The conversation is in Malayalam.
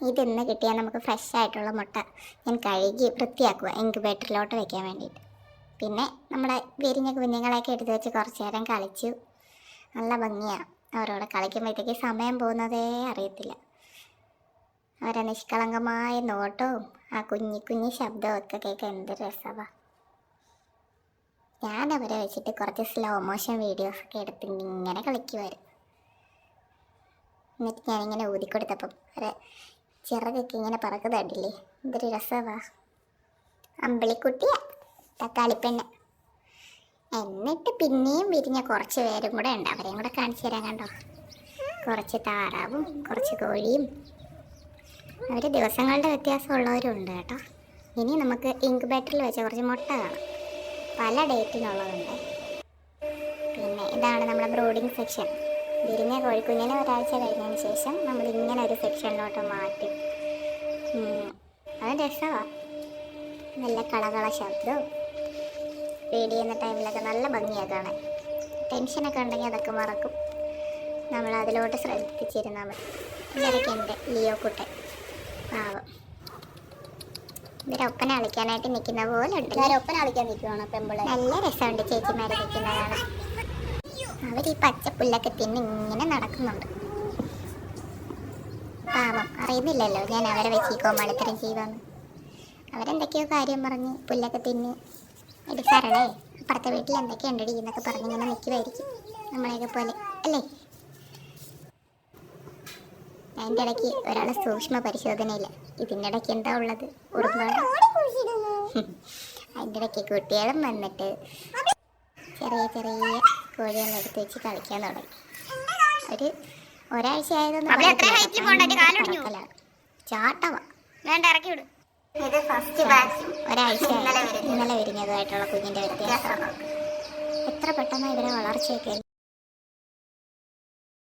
ഇതിന്ന് കിട്ടിയാൽ നമുക്ക് ഫ്രഷ് ആയിട്ടുള്ള മുട്ട ഞാൻ കഴുകി വൃത്തിയാക്കുക ഇൻക്യുബേറ്ററിലോട്ട് വെക്കാൻ വേണ്ടിയിട്ട്. പിന്നെ നമ്മുടെ വിരിഞ്ഞ കുഞ്ഞുങ്ങളെയൊക്കെ എടുത്ത് വെച്ച് കുറച്ച് നേരം കളിച്ചു. നല്ല ഭംഗിയാണ് അവരോട് കളിക്കുമ്പോഴത്തേക്ക് സമയം പോകുന്നതേ അറിയത്തില്ല. അവരെ നിഷ്കളങ്കമായ നോട്ടവും ആ കുഞ്ഞി കുഞ്ഞി ശബ്ദവും ഒക്കെ കേൾക്കാൻ എന്ത് രസമാണ്. ഞാനവരെ വെച്ചിട്ട് കുറച്ച് സ്ലോ മോഷൻ വീഡിയോസൊക്കെ എടുത്ത് ഇങ്ങനെ കളിക്കുമായിരുന്നു. എന്നിട്ട് ഞാനിങ്ങനെ ഊതിക്കൊടുത്തപ്പം ഒരു ചിറകൊക്കെ ഇങ്ങനെ പറക്കുന്നുണ്ടില്ലേ, എന്തൊരു രസമാണ്. അമ്പിളിക്കുട്ടിയാ തക്കാളിപ്പെണ്ണ. എന്നിട്ട് പിന്നെയും വിരിഞ്ഞ കുറച്ച് പേരും കൂടെ ഉണ്ട്, അവരെയും കൂടെ കാണിച്ചു തരാൻ. കണ്ടോ, കുറച്ച് താറാവും കുറച്ച് കോഴിയും. അവർ ദിവസങ്ങളുടെ വ്യത്യാസമുള്ളവരും ഉണ്ട് കേട്ടോ. ഇനി നമുക്ക് ഇൻക്യുബേറ്ററിൽ വെച്ച കുറച്ച് മുട്ട കാണാം, പല ഡേറ്റിനുള്ളതുണ്ട്. പിന്നെ ഇതാണ് നമ്മുടെ ബ്രൂഡിങ് സെക്ഷൻ. വിരിഞ്ഞ കോഴിക്കുഞ്ഞിനെ ഒരാഴ്ച കഴിഞ്ഞതിന് ശേഷം നമ്മൾ ഇങ്ങനെ ഒരു സെക്ഷനിലോട്ട് മാറ്റും. അത് രസമാണ്, നല്ല കളകള ശബ്ദവും. ഫീഡ് ചെയ്യുന്ന ടൈമിലൊക്കെ നല്ല ഭംഗിയാണ് കാണാൻ. ടെൻഷനൊക്കെ ഉണ്ടെങ്കിൽ അതൊക്കെ മറക്കും, നമ്മൾ അതിലോട്ട് ശ്രദ്ധിച്ചിരുന്നാൽ മതി. ഇതൊക്കെ ഉണ്ട് ലിയോ കുട്ടൻ, പാവം. ഇവരൊപ്പന കളിക്കാനായിട്ട് നിൽക്കുന്ന പോലെ ഉണ്ട്. ഒപ്പന കളിക്കാൻ നിൽക്കുവാണ് പെമ്പിളെ. നല്ല രസമുണ്ട് ചേച്ചിമാരെ നിൽക്കുന്നതാണ്. അവർ ഈ പച്ചപ്പുല്ലൊക്കെ തിന്ന് ഇങ്ങനെ നടക്കുന്നുണ്ട്. പാവം, അറിയുന്നില്ലല്ലോ ഞാൻ അവരെ വെച്ച് ഈ കോമാളിത്തരം ചെയ്യുവാന്ന്. അവരെന്തൊക്കെയോ കാര്യം പറഞ്ഞ് പുല്ലൊക്കെ തിന്ന് എടുക്കാറണേ, അപ്പുറത്തെ വീട്ടിൽ എന്തൊക്കെ ഉണ്ടടി എന്നൊക്കെ പറഞ്ഞിങ്ങനെ നിൽക്കുമായിരിക്കും, നമ്മളെയൊക്കെ പോലെ അല്ലേ. അതിൻ്റെ ഇടയ്ക്ക് ഒരാൾ സൂക്ഷ്മ പരിശോധനയില്ല, ഇതിൻ്റെ ഇടയ്ക്ക് എന്താ ഉള്ളത്, ഉറുമ്പാണ്. അതിൻ്റെ ഇടയ്ക്ക് കുട്ടികളും വന്നിട്ട് ചെറിയ ചെറിയ കോഴികൾ എടുത്ത് വെച്ച് കളിക്കാൻ തുടങ്ങി. ഒരാഴ്ച ആയതൊന്നും ചാട്ടവാ, വേണ്ട ഇറക്കി വിടും. ഇത് ഫസ്റ്റ് ബാച്ച്, ഒരാഴ്ച ഇന്നലെ വിരിഞ്ഞതുമായിട്ടുള്ള കുഞ്ഞിൻ്റെ വ്യത്യാസം. എത്ര പെട്ടെന്ന് ഇവരെ വളർച്ചയൊക്കെ